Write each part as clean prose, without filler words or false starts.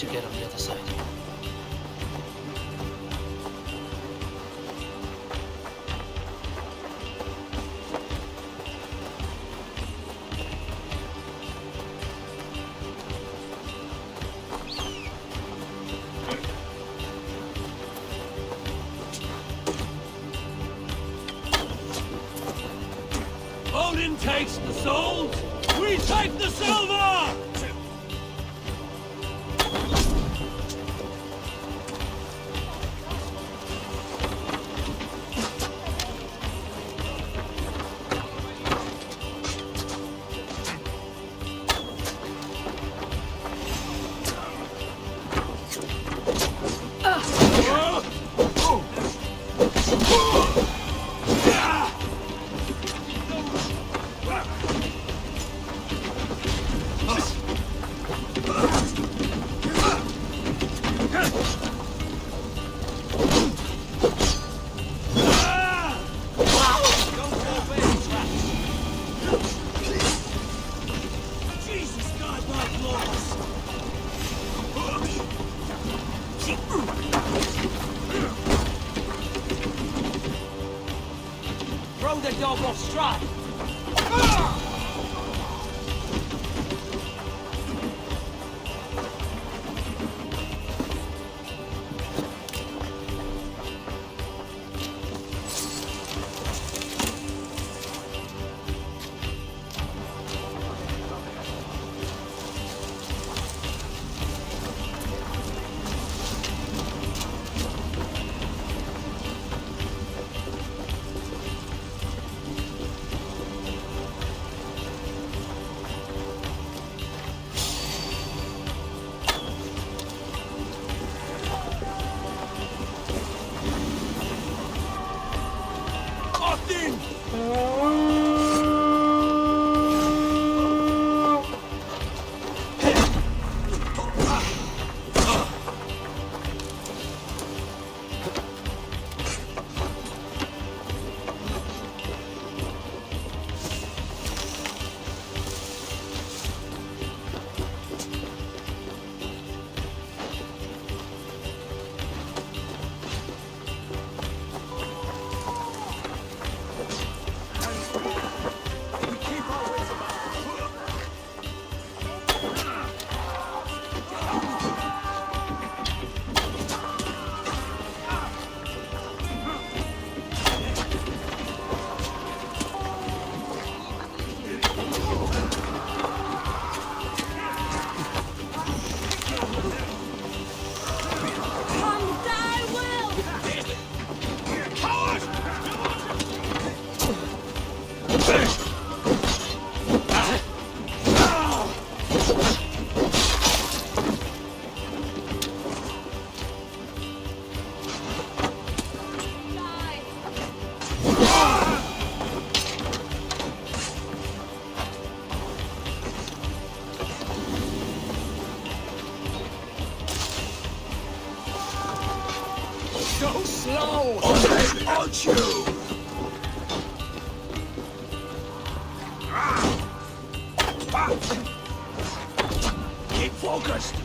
to get on the other side. Odin takes the souls, we take the silver! Throw the dog off stride! So slow! On you! Keep focused!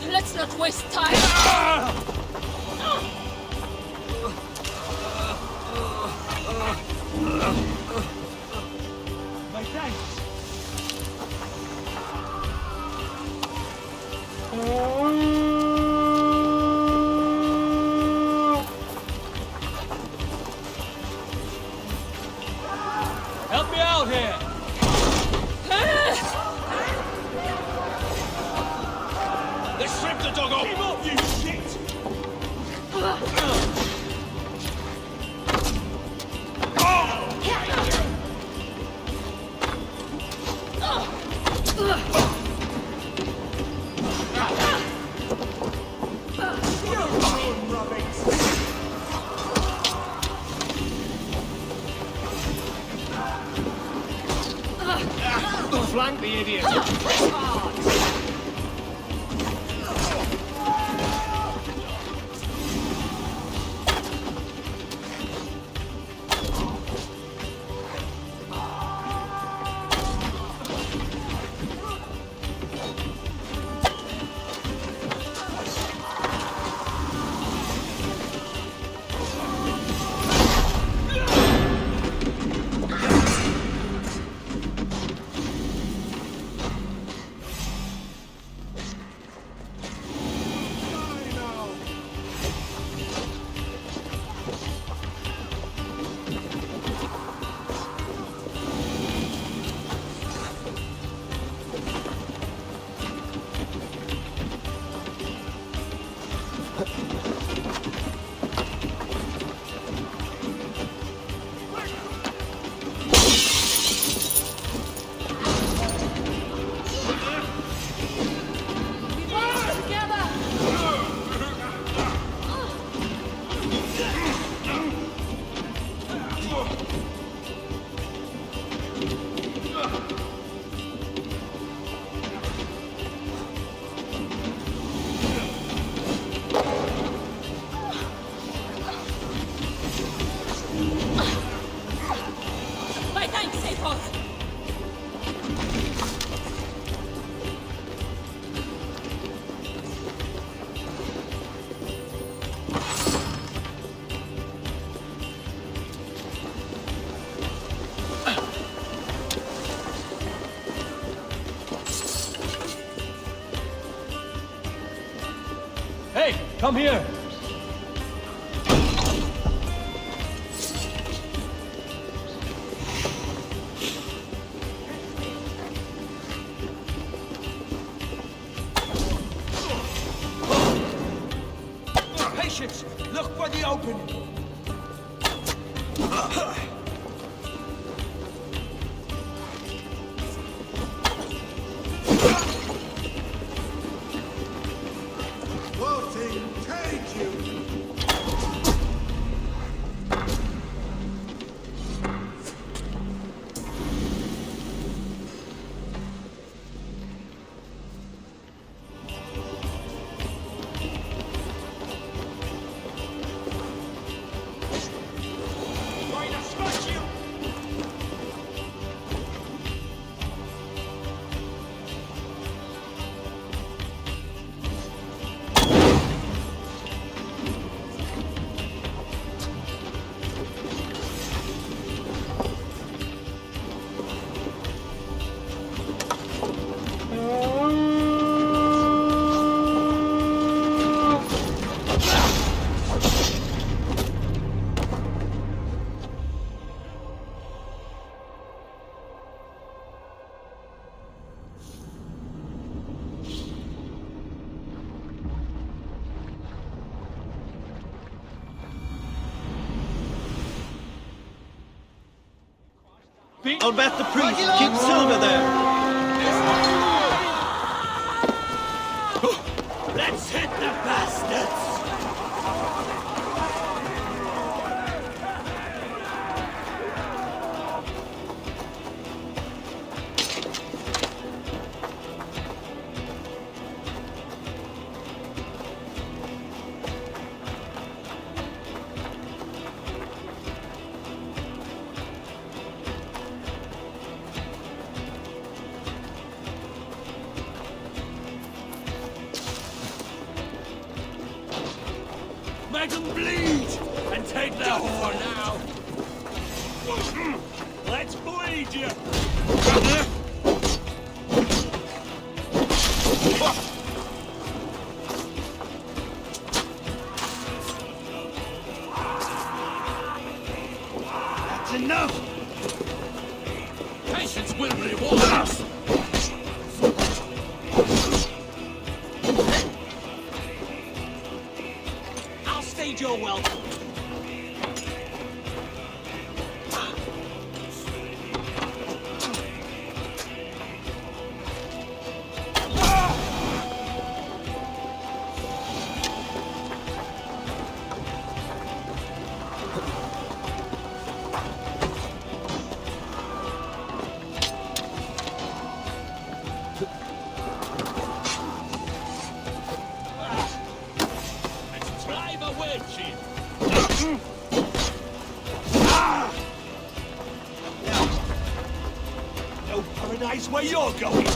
Let's not waste time! My thanks! Help me out here! They stripped the dog off! Keep up, you shit! Flank the idiot! My thanks, Athos. Hey, come here. Patience! Look for the opening! Going to smash you! I'll bet the priest keeps silver there. Let's hit the bastards! Make them bleed and take their horn now. Let's bleed you. That's enough. Patience will reward us. I'll stage your welcome. Let's drive a wedge in. No paradise where you're going.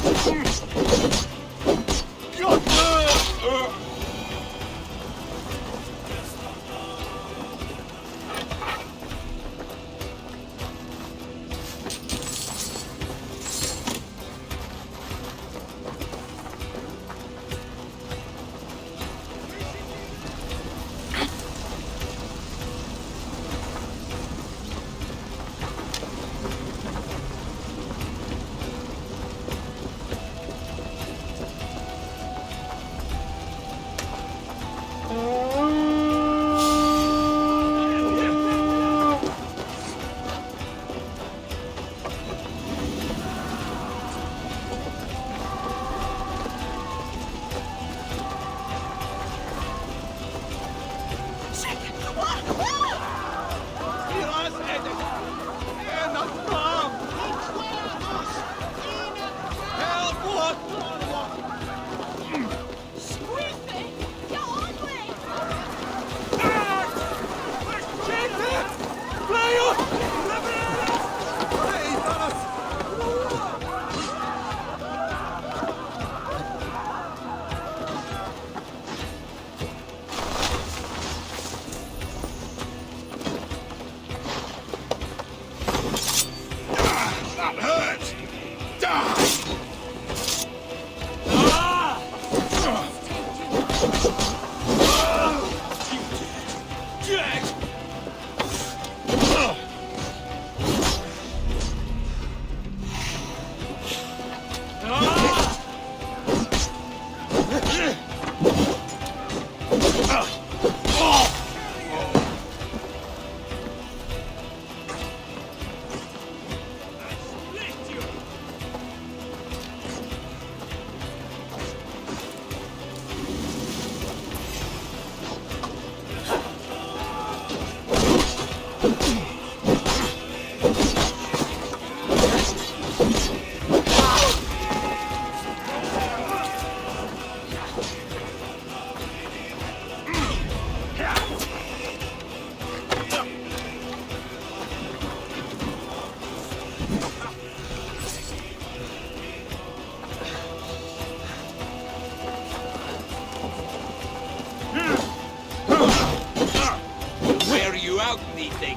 ugly thing.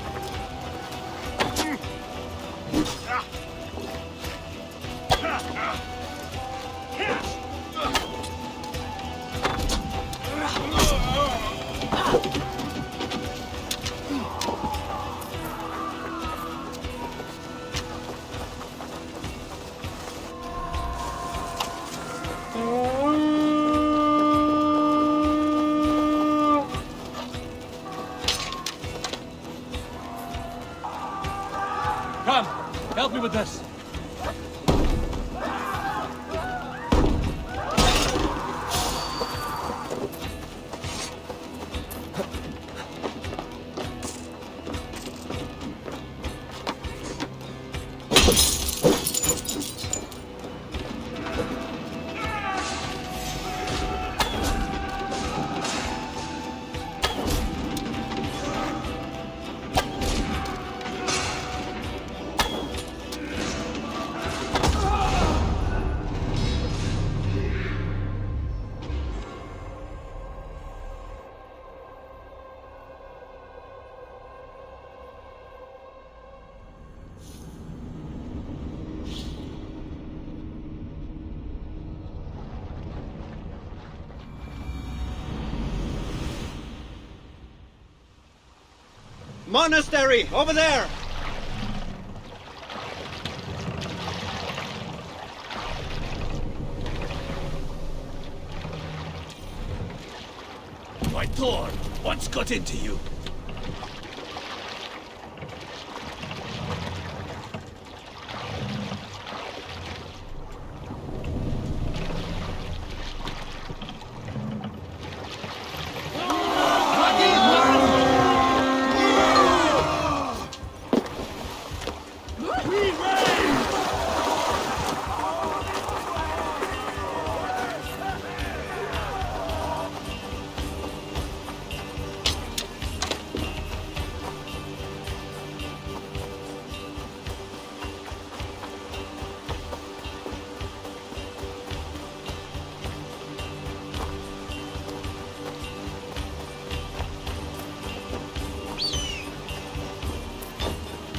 Come, help me with this. Monastery, over there! My thorn once got into you.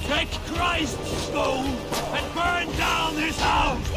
Take Christ's soul and burn down this house!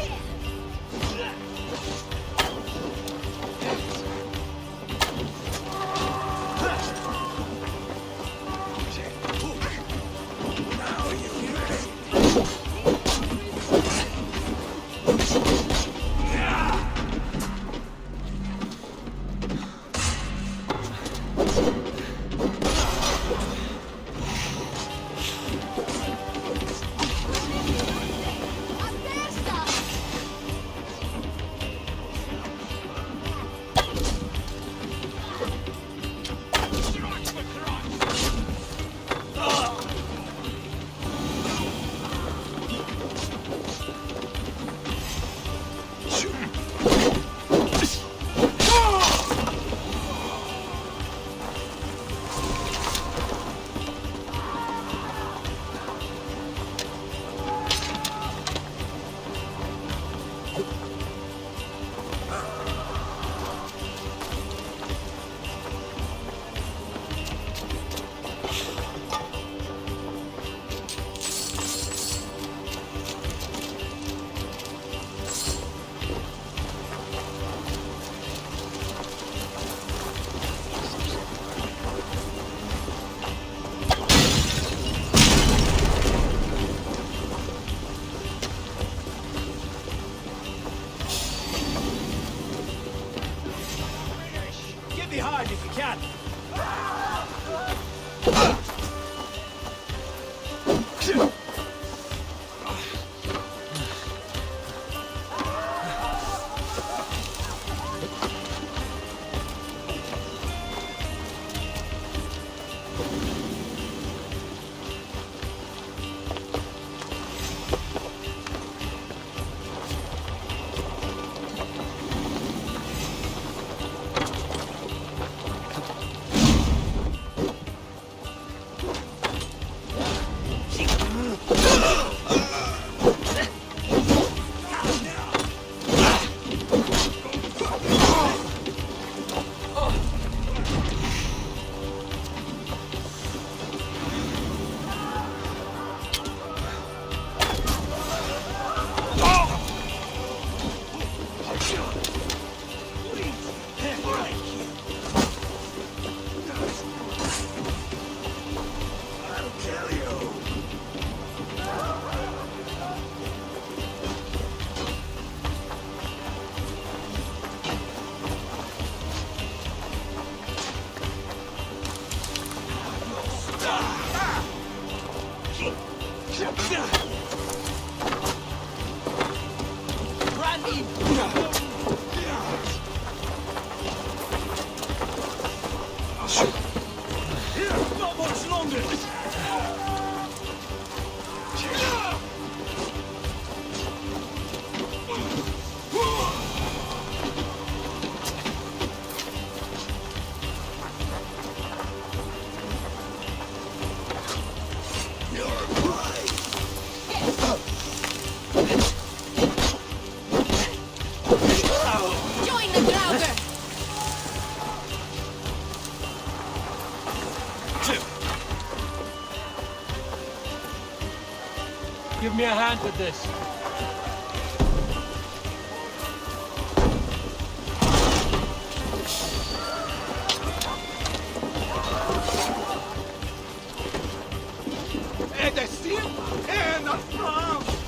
Get behind if you can. me a hand with this. É destino? É na France!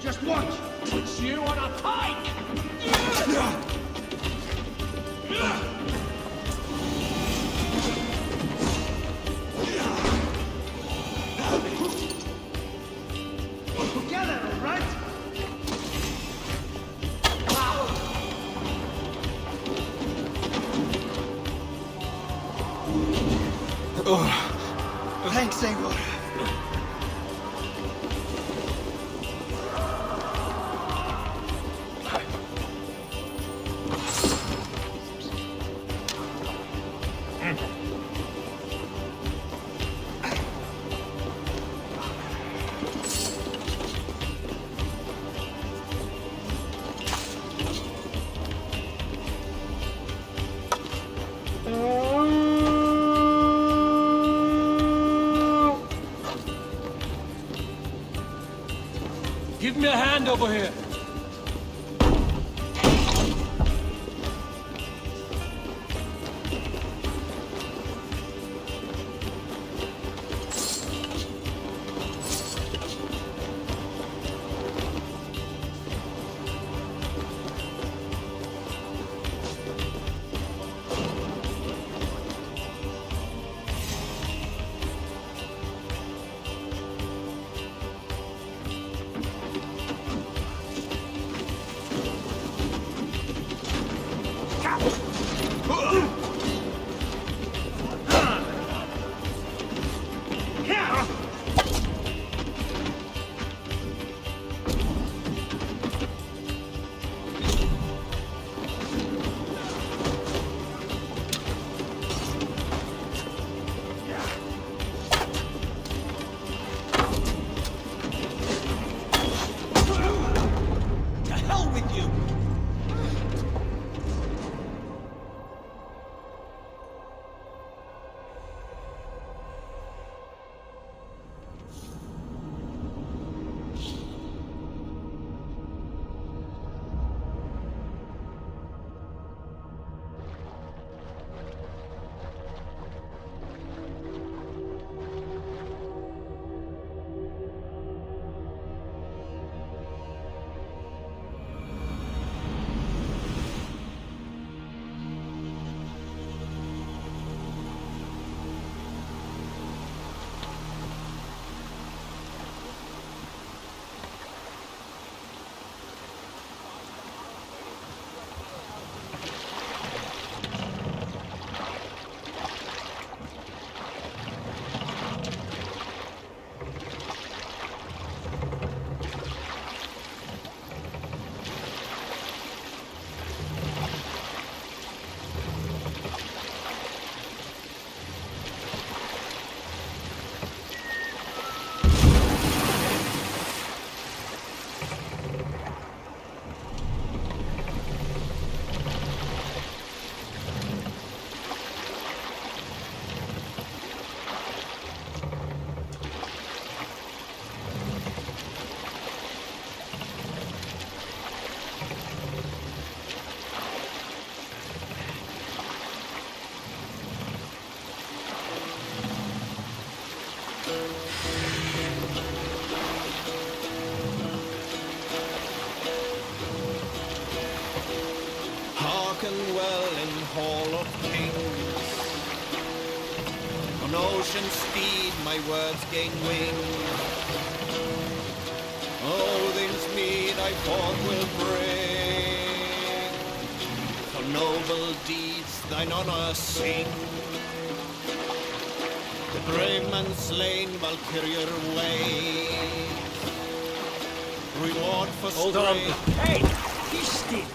Just watch! It's you on a pike! Together, all right? Oh, thanks, Senor. Give me a hand over here. kings. On ocean speed my words gain wing. Odin's mead I forth will bring. For noble deeds thine honor sing. The brave man slain Valkyrier way. Reward for strength. Hey, be still.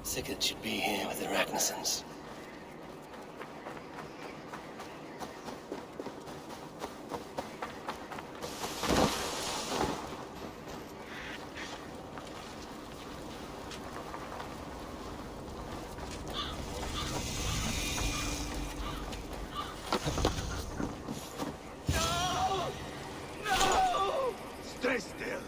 Sigurd should be here with the Ragnarsons. Stay still.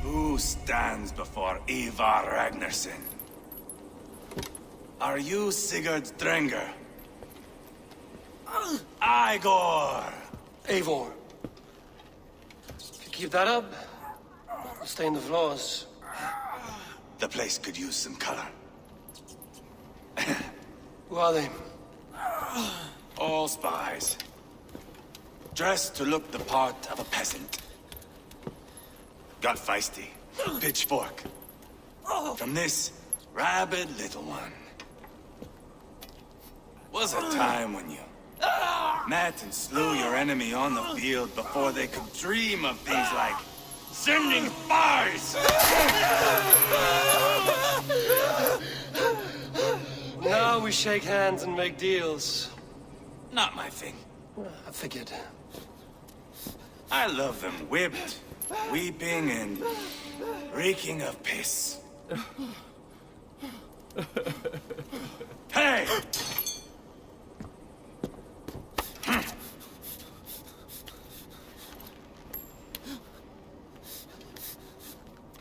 Who stands before Ivar Ragnarsson? Are you Sigurd Drenger? Igor! Eivor. If you keep that up, I'll stain the floors. The place could use some color. Who are they? All spies. Dressed to look the part of a peasant. Got feisty. Pitchfork. From this rabid little one. Was a time when you met and slew your enemy on the field before they could dream of things like sending spies! Now we shake hands and make deals. Not my thing. I figured. I love them whipped, weeping, and reeking of piss. Hey!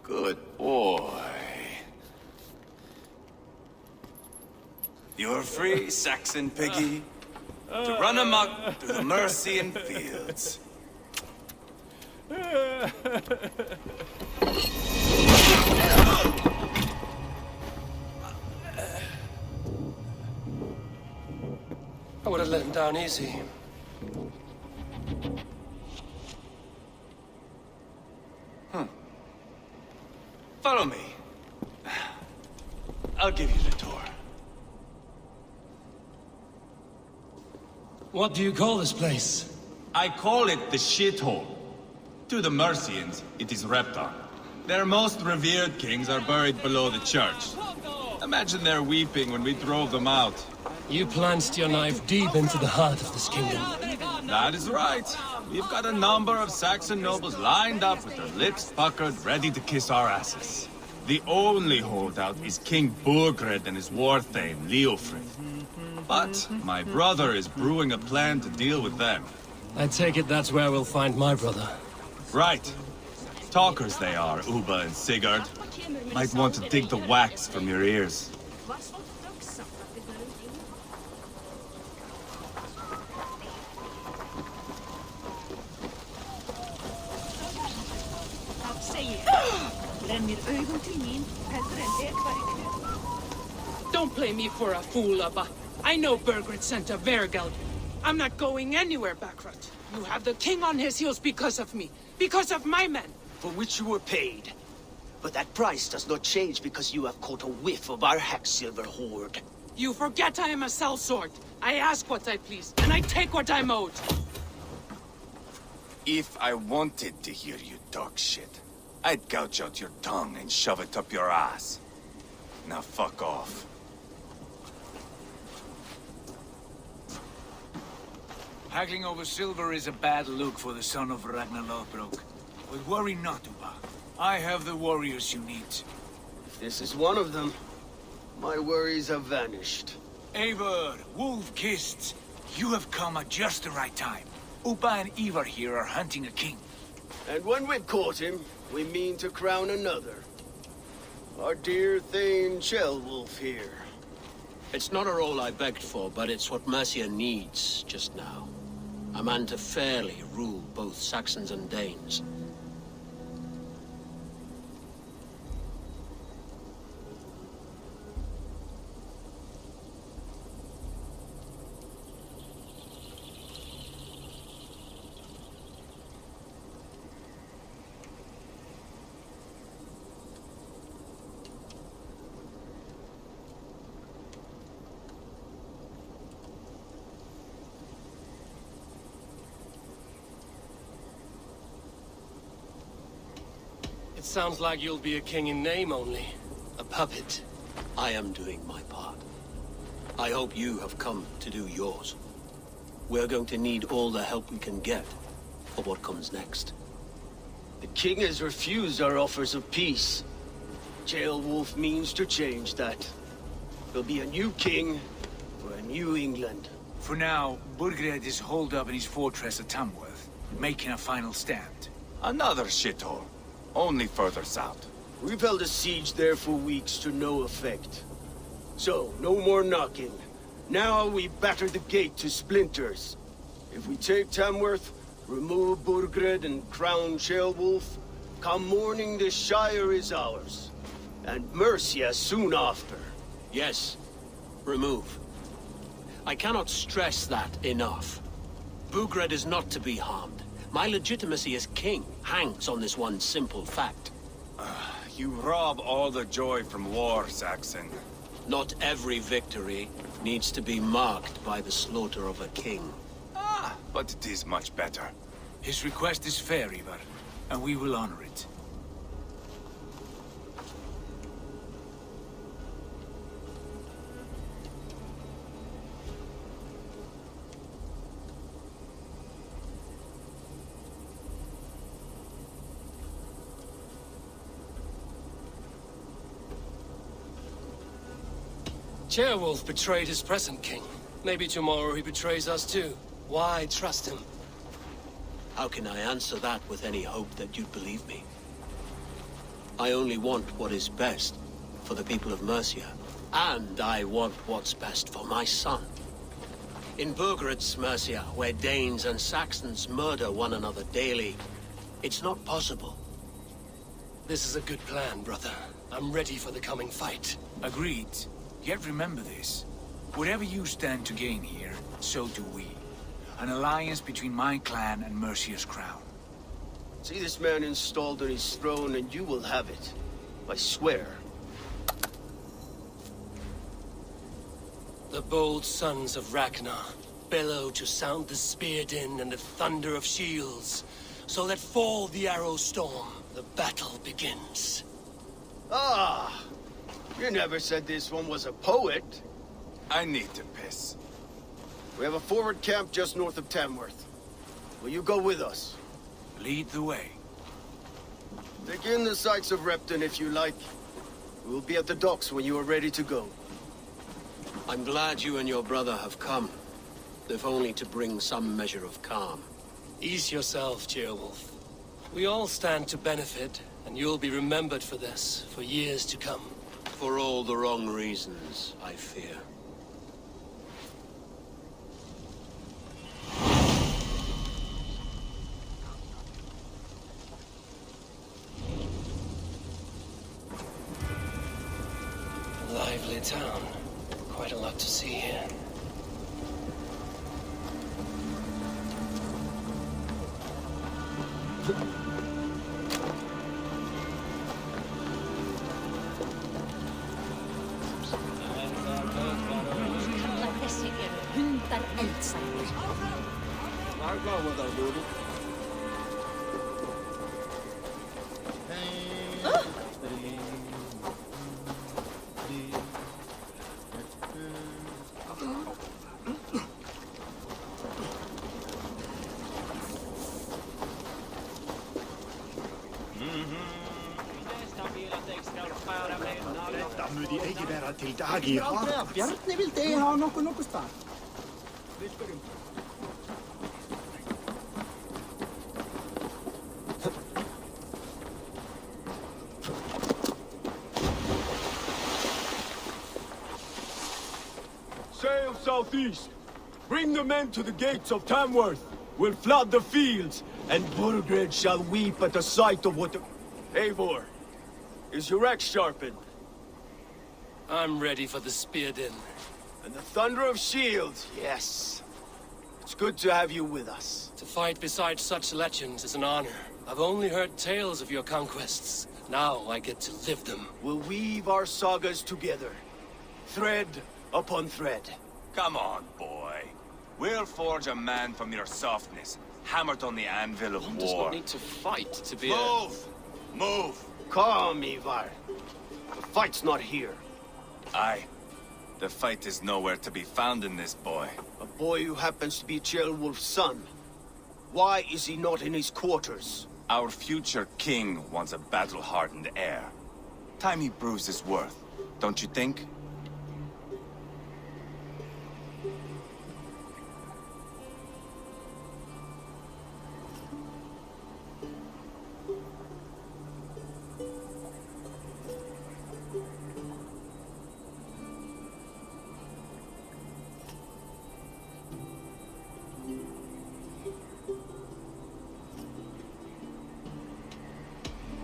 Good boy. You're free, Saxon piggy, to run amok through the Mercian fields. I would have let him down easy. Follow me. I'll give you the tour. What do you call this place? I call it the shithole. To the Mercians, it is Reptar. Their most revered kings are buried below the church. Imagine their weeping when we drove them out. You plunged your knife deep into the heart of this kingdom. That is right. We've got a number of Saxon nobles lined up with their lips puckered, ready to kiss our asses. The only holdout is King Burgred and his war thane, Leofrid. But my brother is brewing a plan to deal with them. I take it that's where we'll find my brother. Right. Talkers they are, Uba and Sigurd. Might want to dig the wax from your ears. Don't play me for a fool, Abba. I know Burgred sent a Vergeld. I'm not going anywhere, Backrot. You have the king on his heels because of me. Because of my men. For which you were paid. But that price does not change because you have caught a whiff of our Hacksilver hoard. You forget I am a sellsword. I ask what I please, and I take what I'm owed. If I wanted to hear you talk shit, I'd gouge out your tongue and shove it up your ass. Now fuck off. Haggling over silver is a bad look for the son of Ragnar Lothbrok. But worry not, Uba. I have the warriors you need. This is one of them. My worries have vanished. Eivor, Wolf-Kissed, you have come at just the right time. Uba and Ivar here are hunting a king. And when we've caught him, we mean to crown another. Our dear Thane Ceolwulf here. It's not a role I begged for, but it's what Mercia needs just now. A man to fairly rule both Saxons and Danes. It sounds like you'll be a king in name only. A puppet. I am doing my part. I hope you have come to do yours. We're going to need all the help we can get for what comes next. The king has refused our offers of peace. Ceolwulf means to change that. There'll be a new king for a new England. For now, Burgred is holed up in his fortress at Tamworth, making a final stand. Another shithole. Only further south. We've held a siege there for weeks to no effect. So, no more knocking. Now we batter the gate to splinters. If we take Tamworth, remove Burgred and crown Ceolwulf, come morning the Shire is ours. And Mercia soon after. Yes, remove. I cannot stress that enough. Burgred is not to be harmed. My legitimacy as king hangs on this one simple fact. You rob all the joy from war, Saxon. Not every victory needs to be marked by the slaughter of a king. But it is much better. His request is fair, Ivar, and we will honor it. Ceolwulf betrayed his present king. Maybe tomorrow he betrays us too. Why trust him? How can I answer that with any hope that you'd believe me? I only want what is best for the people of Mercia. And I want what's best for my son. In Burgred's Mercia, where Danes and Saxons murder one another daily, it's not possible. This is a good plan, brother. I'm ready for the coming fight. Agreed. Yet remember this. Whatever you stand to gain here, so do we. An alliance between my clan and Mercia's crown. See this man installed on his throne and you will have it. I swear. The bold sons of Ragnar bellow to sound the spear din and the thunder of shields, so let fall the arrow storm. the battle begins. Ah, you never said this one was a poet. I need to piss. We have a forward camp just north of Tamworth. Will you go with us? Lead the way. Take in the sights of Repton if you like. We'll be at the docks when you are ready to go. I'm glad you and your brother have come, if only to bring some measure of calm. Ease yourself, Ceolwulf. We all stand to benefit, and you'll be remembered for this for years to come. For all the wrong reasons, I fear. Lively town. Quite a lot to see here. Bjarni vildi ha nokkuð stað. Sail southeast. Bring the men to the gates of Tamworth. We'll flood the fields, and Burgred shall weep at the sight of what the... Eivor, is your axe sharpened? I'm ready for the spear din. And the thunder of shields, yes. It's good to have you with us. To fight beside such legends is an honor. I've only heard tales of your conquests. Now I get to live them. We'll weave our sagas together. Thread upon thread. Come on, boy. We'll forge a man from your softness, hammered on the anvil of One does war. not need to fight to be Move! Move! Calm, Ivar. The fight's not here. Aye. The fight is nowhere to be found in this boy. A boy who happens to be Ceolwulf's son. Why is he not in his quarters? Our future king wants a battle-hardened heir. Time he proves his worth, don't you think?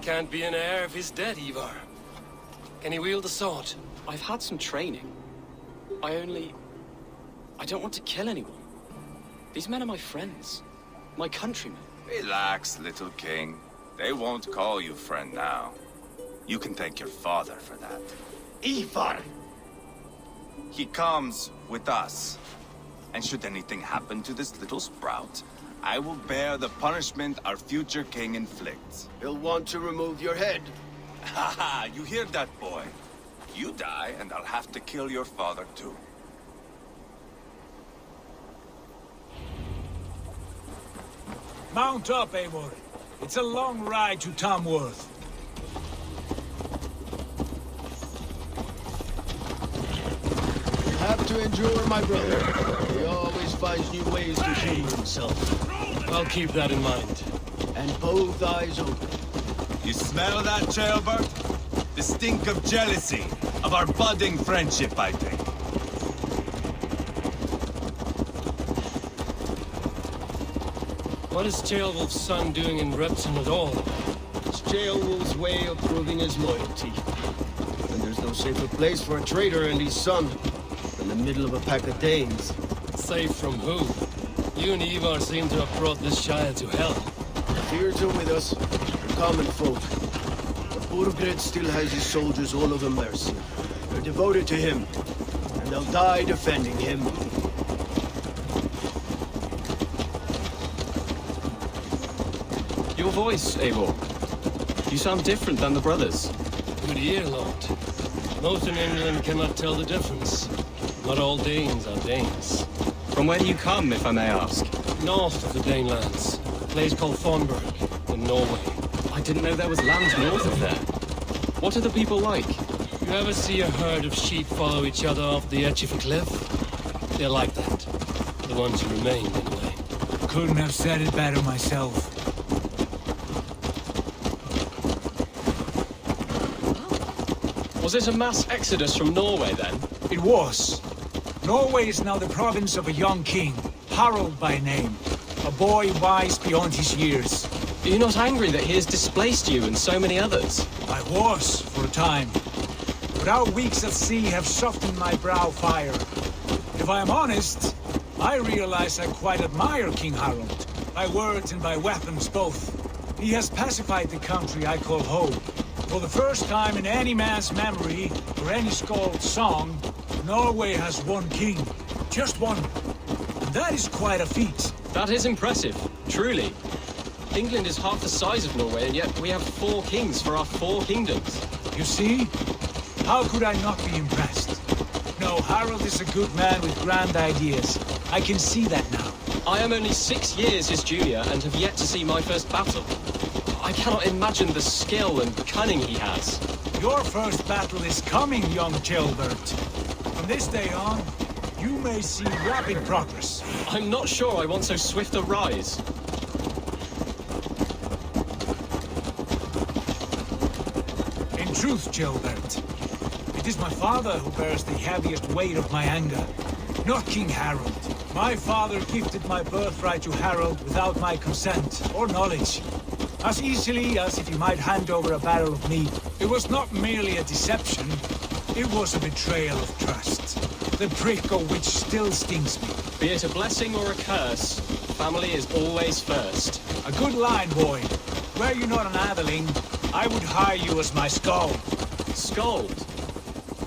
Can't be an heir if he's dead, Ivar. Can he wield a sword? I've had some training. I don't want to kill anyone. These men are my friends. My countrymen. Relax, little king. They won't call you friend now. You can thank your father for that. Ivar! He comes with us. And should anything happen to this little sprout, I will bear the punishment our future king inflicts. He'll want to remove your head. Haha, you hear that, boy? You die, and I'll have to kill your father, too. Mount up, Eivor. It's a long ride to Tamworth. You have to endure, my brother. He always finds new ways to humor himself. I'll keep that in mind. And both eyes open. You smell that, Ceolbert? The stink of jealousy, of our budding friendship, I think. What is Ceolwulf's son doing in Repton at all? It's Ceolwulf's way of proving his loyalty. And there's no safer place for a traitor and his son than the middle of a pack of Danes. Safe from who? You and Ivar seem to have brought this Shire to hell. Fears are with us, the common folk. But Burgred still has his soldiers all over Mercia. They're devoted to him, and they'll die defending him. Your voice, Eivor. You sound different than the brothers. Good ear, Lord. Most in England cannot tell the difference. Not all Danes are Danes. From where do you come, if I may ask? North of the Danelands, a place called Thornburg, in Norway. I didn't know there was land north of there. What are the people like? You ever see a herd of sheep follow each other off the edge of a cliff? They're like that. The ones who remain, anyway. Couldn't have said it better myself. Was it a mass exodus from Norway, then? It was. Norway is now the province of a young king, Harald by name. A boy wise beyond his years. Are you not angry that he has displaced you and so many others? I was, for a time. But our weeks at sea have softened my brow fire. If I am honest, I realize I quite admire King Harald. By words and by weapons both. He has pacified the country I call home. For the first time in any man's memory, or any skald's song, Norway has one king. Just one. And that is quite a feat. That is impressive, truly. England is half the size of Norway, and yet we have 4 kings for our 4 kingdoms. You see? How could I not be impressed? No, Harald is a good man with grand ideas. I can see that now. I am only 6 years his junior and have yet to see my first battle. I cannot imagine the skill and cunning he has. Your first battle is coming, young Gilbert. From this day on, you may see rapid progress. I'm not sure I want so swift a rise. In truth, Gilbert, it is my father who bears the heaviest weight of my anger, not King Harald. My father gifted my birthright to Harald without my consent or knowledge. As easily as if he might hand over a barrel of meat. It was not merely a deception, it was a betrayal of trust. The prick of which still stings me. Be it a blessing or a curse, family is always first. A good line, boy. Were you not an atheling, I would hire you as my skald. Skald?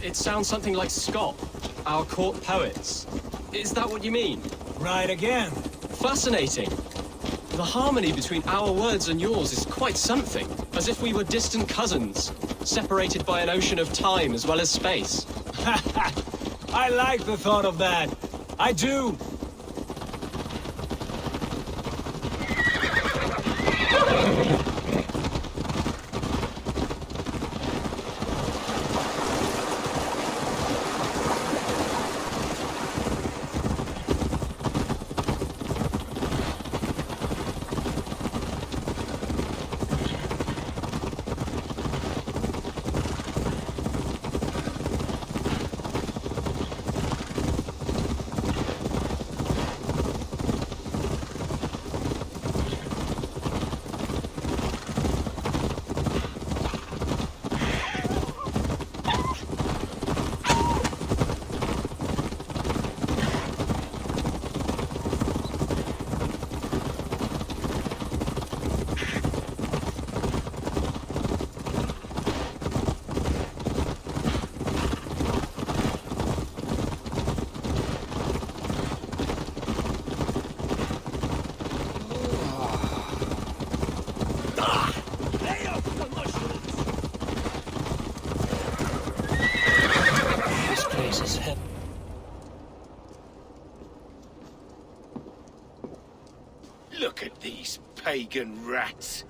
It sounds something like Scott, our court poets. Is that what you mean? Right again. Fascinating. The harmony between our words and yours is quite something. As if we were distant cousins, separated by an ocean of time as well as space. I like the thought of that. I do. Look at these pagan rats.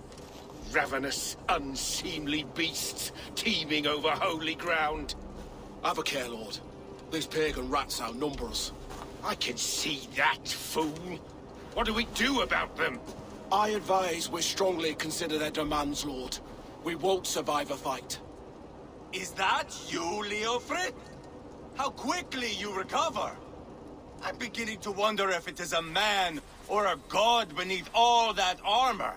Ravenous, unseemly beasts teeming over holy ground. Have a care, Lord. These pagan rats outnumber us. I can see that, fool. What do we do about them? I advise we strongly consider their demands, Lord. We won't survive a fight. Is that you, Leofrid? How quickly you recover! I'm beginning to wonder if it is a man or a god beneath all that armor.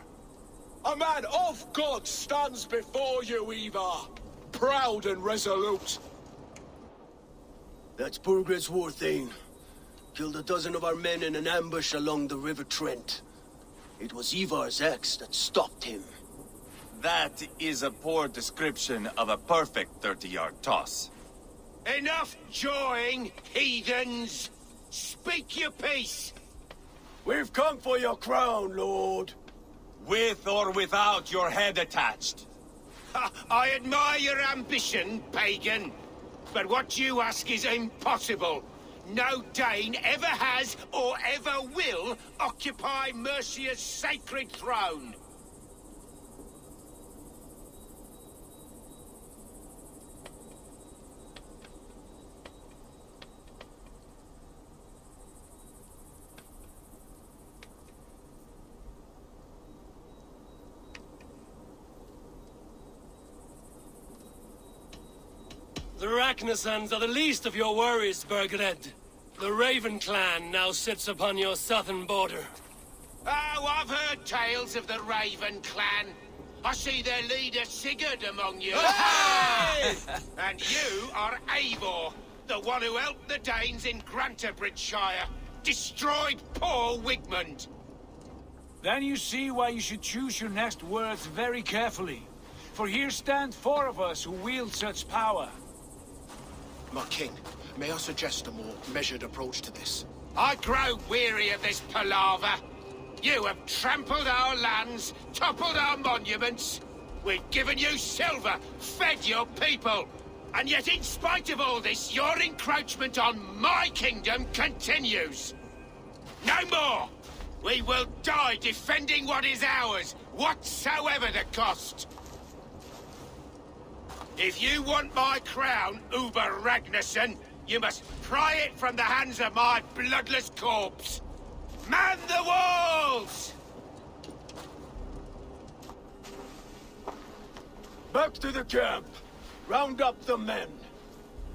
A man of God stands before you, Ivar. Proud and resolute. That's Burgred's Warthane. Killed a dozen of our men in an ambush along the River Trent. It was Ivar's axe that stopped him. That is a poor description of a perfect 30-yard toss. Enough jawing, heathens! Speak your peace! We've come for your crown, Lord. With or without your head attached. I admire your ambition, pagan. But what you ask is impossible. No Dane ever has or ever will occupy Mercia's sacred throne. The Ragnarsons are the least of your worries, Burgred. The Raven clan now sits upon your southern border. Oh, I've heard tales of the Raven clan. I see their leader Sigurd among you. Hey! And you are Eivor, the one who helped the Danes in Grantabridgeshire, destroyed poor Wigmund. Then you see why you should choose your next words very carefully. For here stand 4 of us who wield such power. My king, may I suggest a more measured approach to this? I grow weary of this palaver. You have trampled our lands, toppled our monuments. We've given you silver, fed your people. And yet in spite of all this, your encroachment on my kingdom continues. No more! We will die defending what is ours, whatsoever the cost. If you want my crown, Uber Ragnarsson, you must pry it from the hands of my bloodless corpse. Man the walls! Back to the camp. Round up the men.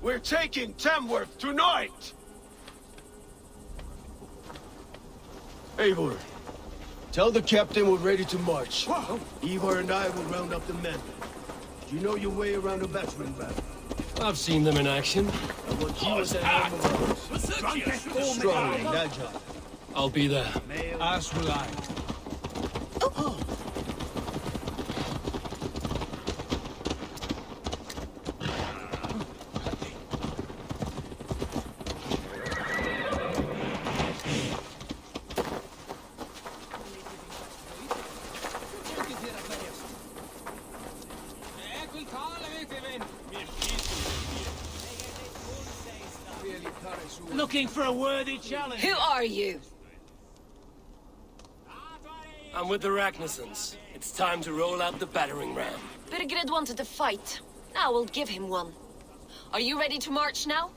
We're taking Tamworth tonight! Eivor, tell the captain we're ready to march. Eivor and I will round up the men. You know your way around a battering ram. I've seen them in action. I want you at the helm of ours. Strong and agile. I'll be there. As will I. Looking for a worthy challenge. Who are you? I'm with the Ragnarsons. It's time to roll out the battering ram. Burgred wanted to fight. Now we'll give him one. Are you ready to march now?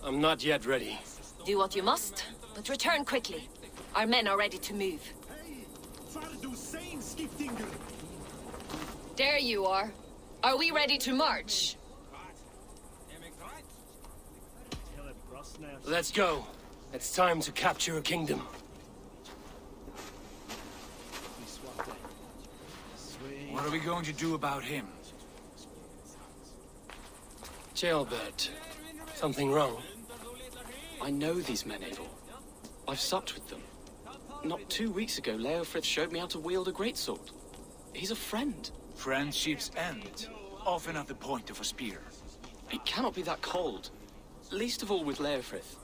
I'm not yet ready. Do what you must, but return quickly. Our men are ready to move. There you are. Are we ready to march? Let's go. It's time to capture a kingdom. What are we going to do about him? Jailbird. Something wrong? I know these men, Eivor. I've supped with them. Not 2 weeks ago, Leofrith showed me how to wield a greatsword. He's a friend. Friendships end, often at the point of a spear. It cannot be that cold. Least of all with Leofrith.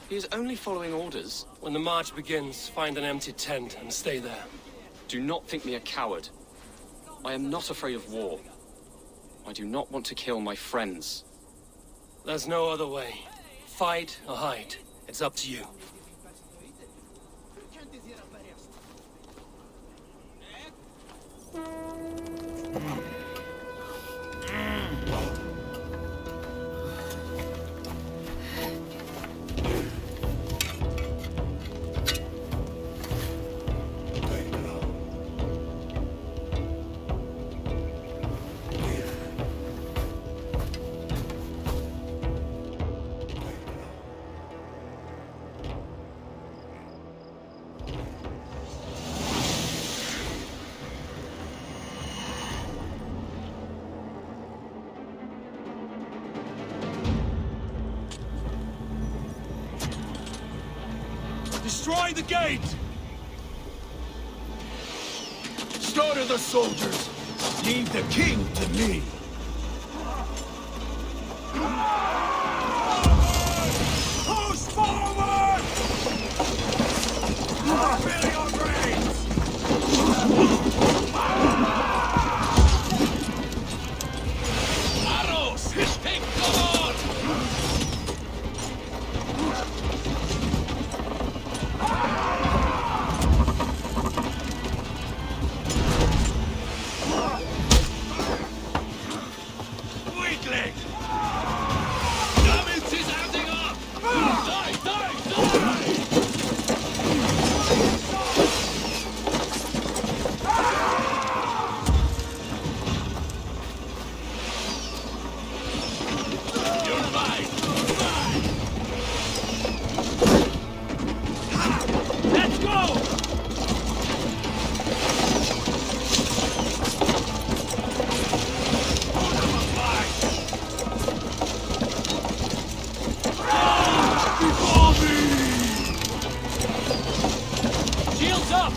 He is only following orders. When the march begins, find an empty tent and stay there. Do not think me a coward. I am not afraid of war. I do not want to kill my friends. There's no other way. Fight or hide. It's up to you. Destroy the gate! Slaughter the soldiers! Leave the king to me! Push forward! Fill your brains! Quickly! Damage is adding up! Die, die, die! You're mine! Let's go! Shields up!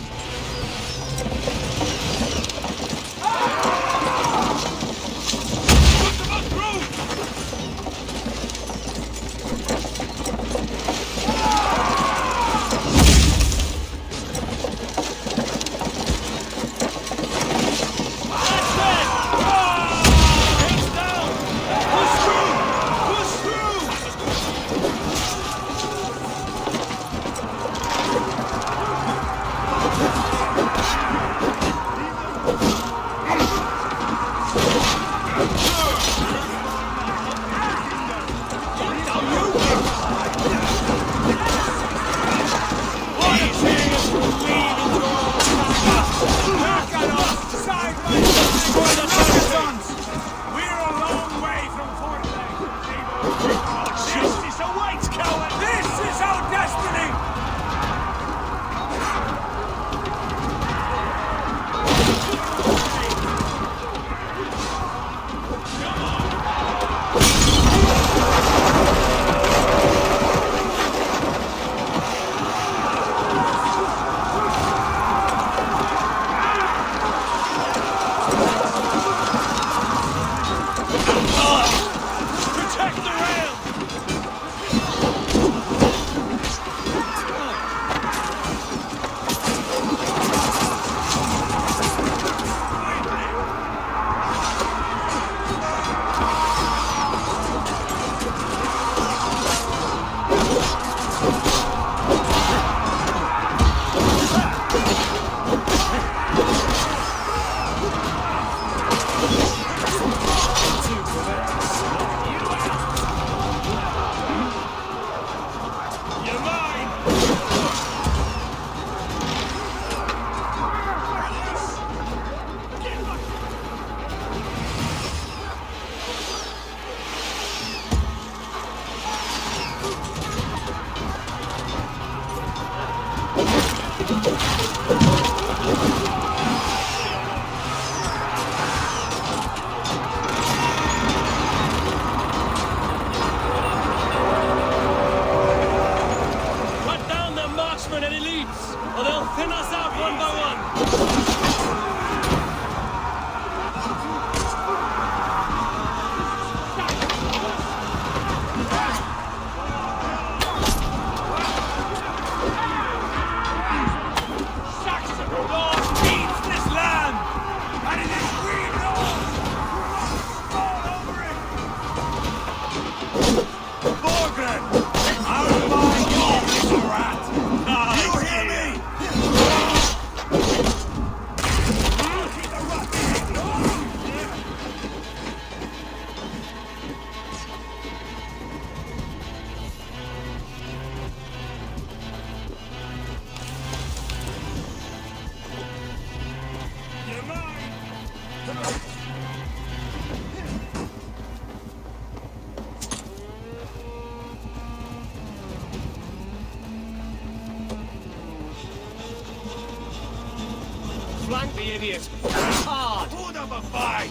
Flank the idiot! Hard! Put up a fight!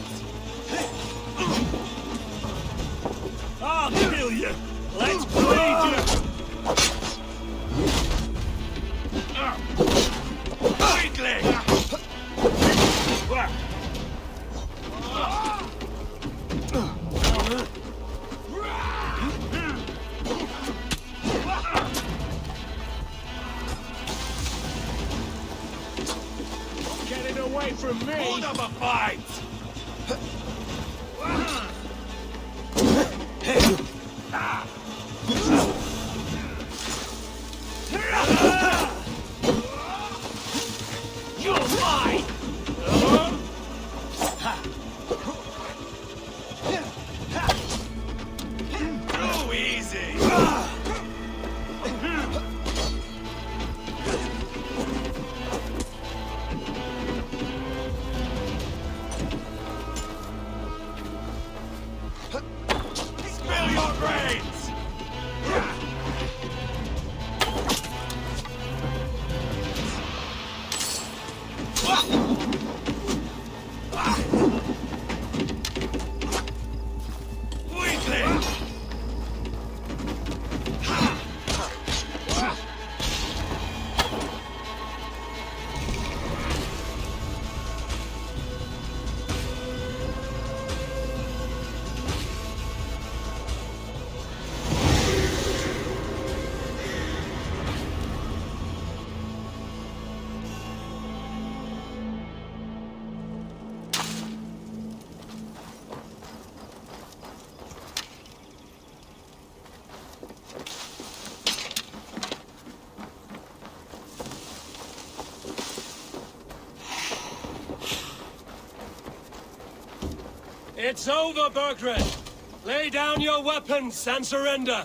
I'll kill you! Let's bleed you! Quickly! Get it away from me! Hold up a fight! You're mine! It's over, Burgred! Lay down your weapons and surrender!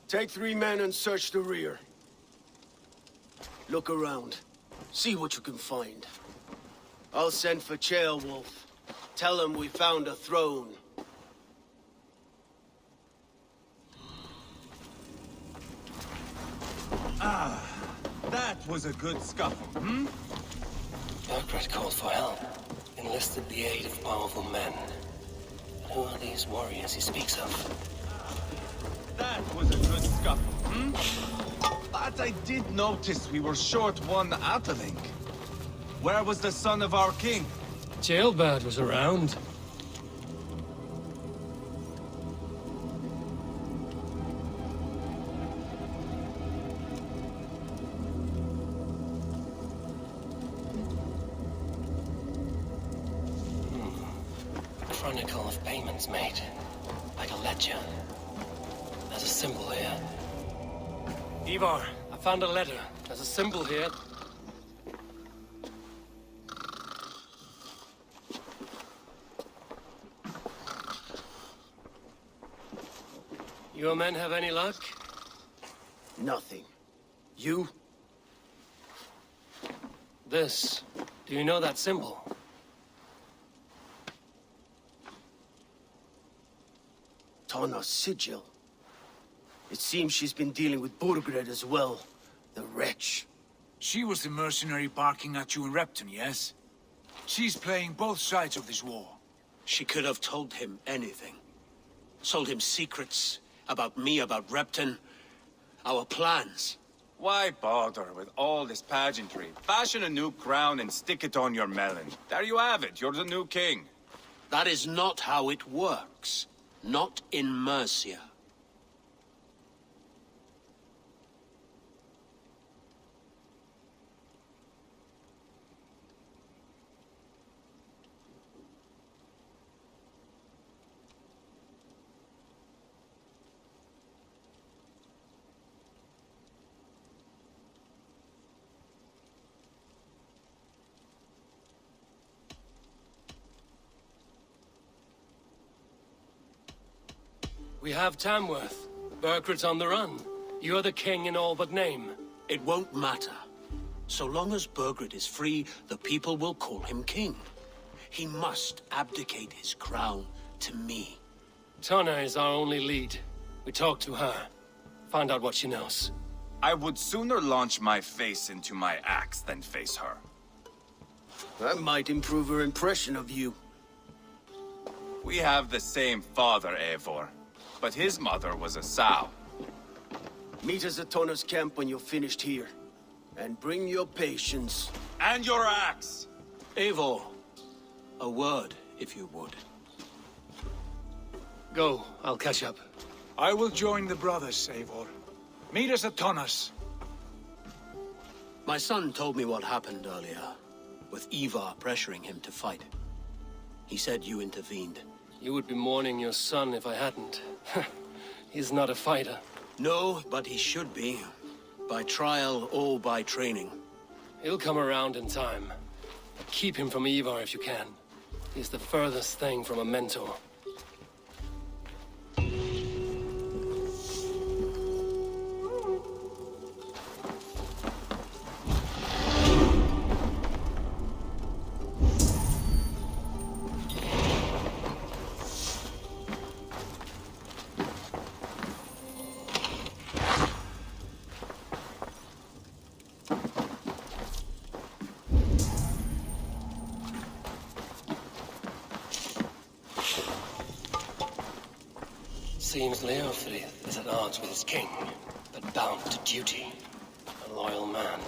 Take 3 men and search the rear. Look around. See what you can find. I'll send for Ceolwulf. Tell him we found a throne. Ah, that was a good scuffle, hmm? Burgred called for help, enlisted the aid of powerful men. But who are these warriors he speaks of? That was a good scuffle, hmm? But I did notice we were short one Atheling. Where was the son of our king? Ceolbad was around. Chronicle of payments made. Like a ledger. There's a symbol here. Ivar, I found a letter. There's a symbol here. Your men have any luck? Nothing. You? This. Do you know that symbol? Tana's sigil. It seems she's been dealing with Burgred as well. The wretch. She was the mercenary barking at you in Repton, yes? She's playing both sides of this war. She could have told him anything. Sold him secrets about me, about Repton, our plans. Why bother with all this pageantry? Fashion a new crown and stick it on your melon. There you have it, you're the new king. That is not how it works. Not in Mercia. We have Tamworth. Burgred's on the run. You're the king in all but name. It won't matter. So long as Burgred is free, the people will call him king. He must abdicate his crown to me. Tana is our only lead. We talk to her. Find out what she knows. I would sooner launch my face into my axe than face her. That might improve her impression of you. We have the same father, Eivor. But his mother was a sow. Meet us at Tana's camp when you're finished here. And bring your patience. And your axe! Eivor, a word, if you would. Go, I'll catch up. I will join the brothers, Eivor. Meet us at Tana's. My son told me what happened earlier, with Ivar pressuring him to fight. He said you intervened. You would be mourning your son if I hadn't. He's not a fighter. No, but he should be. By trial or by training. He'll come around in time. Keep him from Ivar if you can. He's the furthest thing from a mentor. Seems Leofrid is at odds with his king, but bound to duty. A loyal man.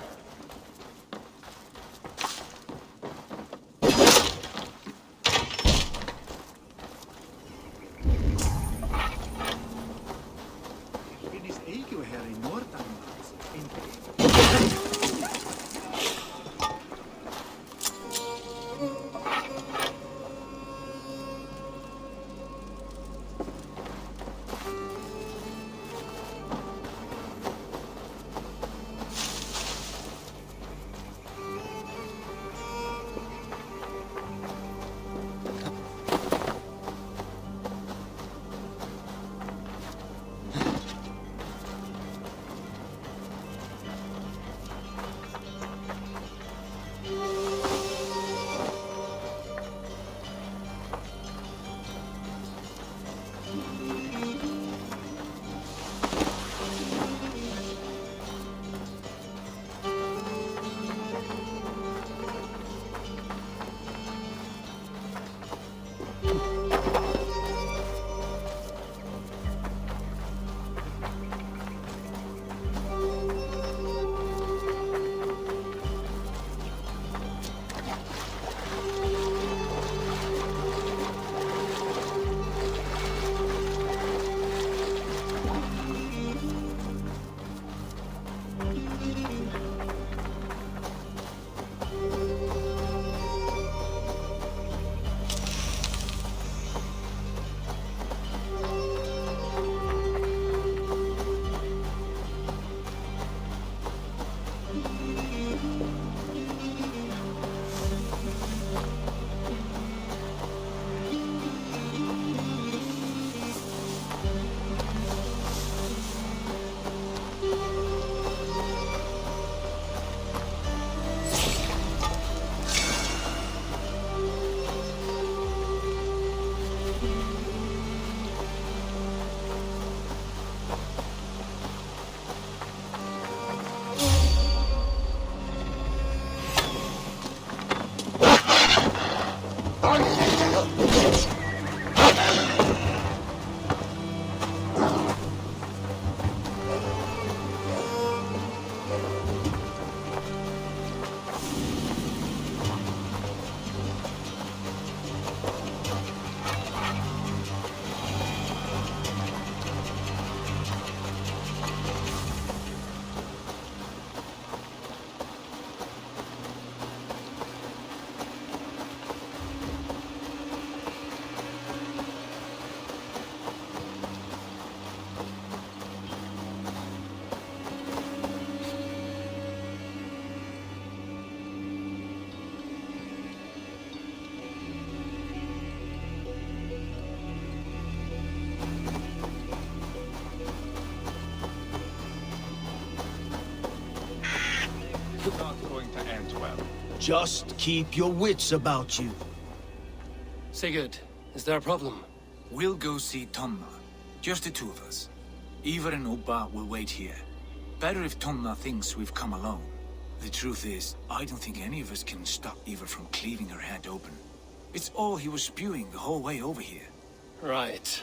Just keep your wits about you. Sigurd, is there a problem? We'll go see Tonna. Just the two of us. Ivar and Ubba will wait here. Better if Tonna thinks we've come alone. The truth is, I don't think any of us can stop Ivar from cleaving her head open. It's all he was spewing the whole way over here. Right.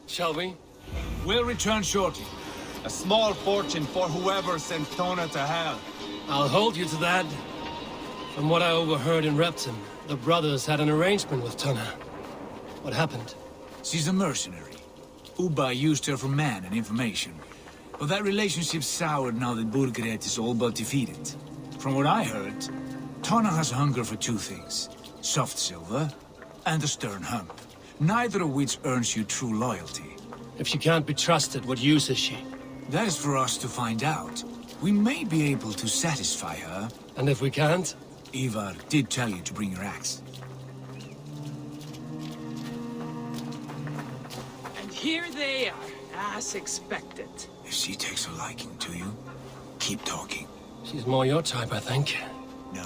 Shall we? We'll return shortly. A small fortune for whoever sent Tona to hell. I'll hold you to that. From what I overheard in Repton, the brothers had an arrangement with Tonna. What happened? She's a mercenary. Ubba used her for man and information. But that relationship soured now that Burgred is all but defeated. From what I heard, Tonna has hunger for two things. Soft silver and a stern hump. Neither of which earns you true loyalty. If she can't be trusted, what use is she? That is for us to find out. We may be able to satisfy her. And if we can't? Ivar did tell you to bring your axe. And here they are, as expected. If she takes a liking to you, keep talking. She's more your type, I think. No.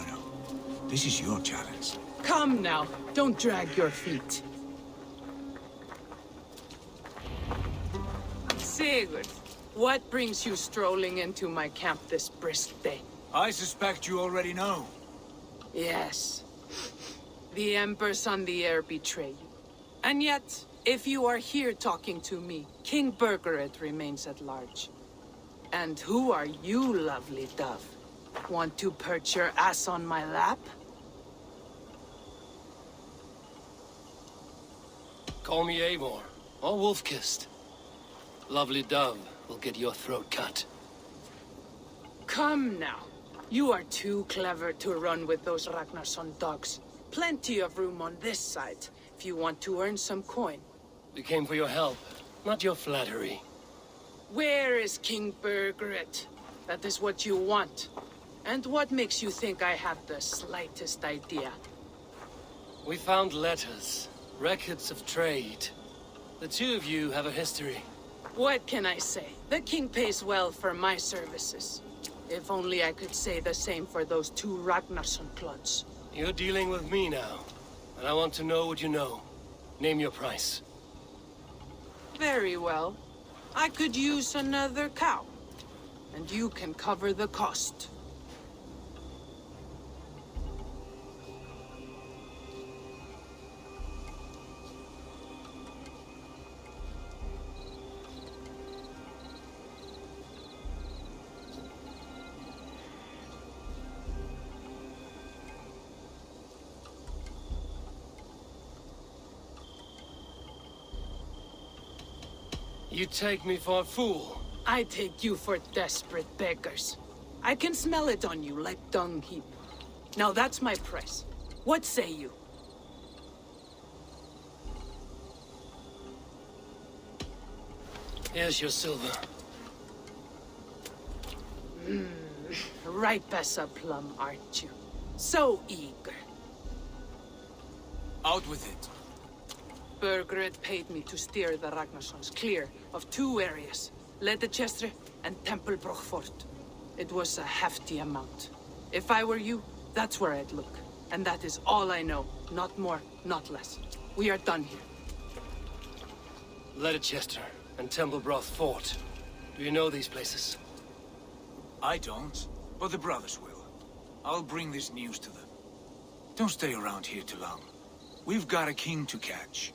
This is your challenge. Come now, don't drag your feet. Sigurd, what brings you strolling into my camp this brisk day? I suspect you already know. Yes. The Emperor's on the air betray you. And yet, if you are here talking to me, King Burgred remains at large. And who are you, lovely dove? Want to perch your ass on my lap? Call me Eivor, or Wolf-Kissed. Lovely dove will get your throat cut. Come now. You are too clever to run with those Ragnarsson dogs. Plenty of room on this side, if you want to earn some coin. We came for your help, not your flattery. Where is King Burgred? That is what you want. And what makes you think I have the slightest idea? We found letters, records of trade. The two of you have a history. What can I say? The king pays well for my services. If only I could say the same for those two Ragnarsson clods. You're dealing with me now, and I want to know what you know. Name your price. Very well. I could use another cow. And you can cover the cost. You take me for a fool. I take you for desperate beggars. I can smell it on you like dung heap. Now that's my price. What say you? Here's your silver. Ripe as a plum, aren't you? So eager. Out with it. Burgred paid me to steer the Ragnarssons clear of two areas, Ledechestre and Tempelbroch Fort. It was a hefty amount. If I were you, that's where I'd look. And that is all I know. Not more, not less. We are done here. Ledechestre and Tempelbroch Fort. Do you know these places? I don't, but the brothers will. I'll bring this news to them. Don't stay around here too long. We've got a king to catch.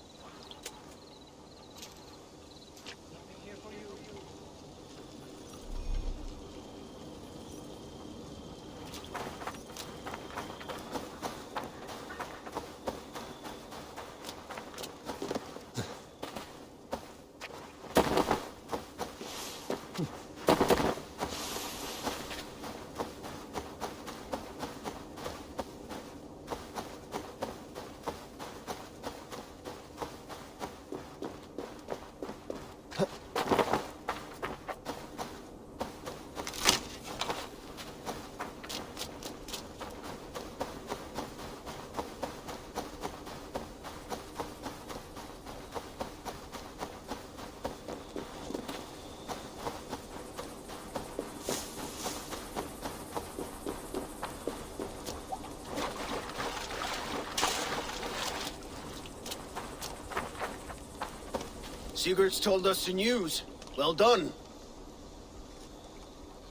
Sigurd's told us the news. Well done.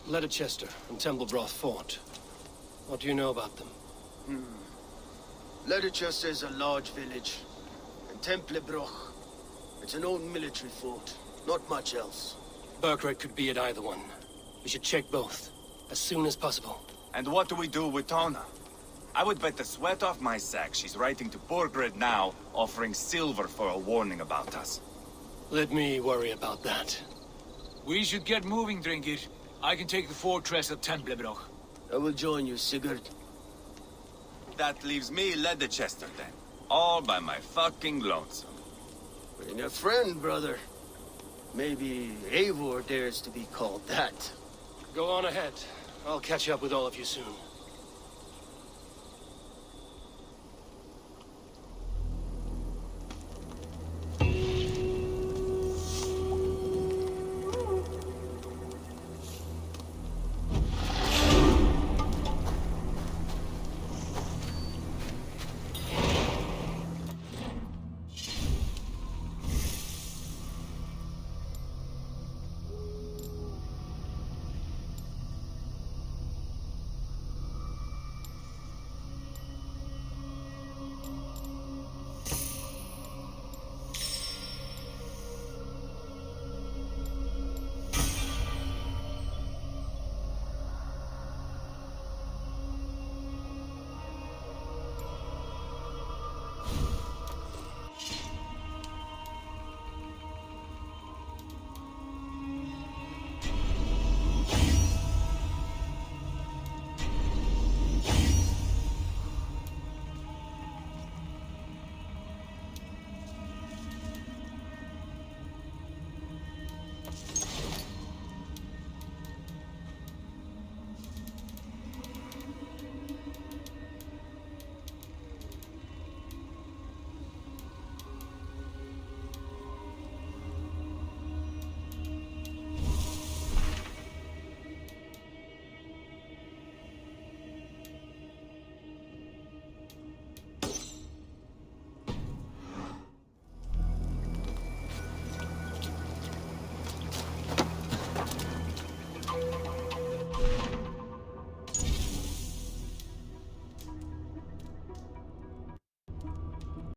Leicester and Templebroth fought. What do you know about them? Leicester is a large village. And Templebroch, it's an old military fort. Not much else. Burkred could be at either one. We should check both, as soon as possible. And what do we do with Tona? I would bet the sweat off my sack she's writing to Borgred now, offering silver for a warning about us. Let me worry about that. We should get moving, Drinkir. I can take the fortress of Templebroch. I will join you, Sigurd. That leaves me Leicester then. All by my fucking lonesome. Bring a friend, brother. Maybe Eivor dares to be called that. Go on ahead. I'll catch up with all of you soon.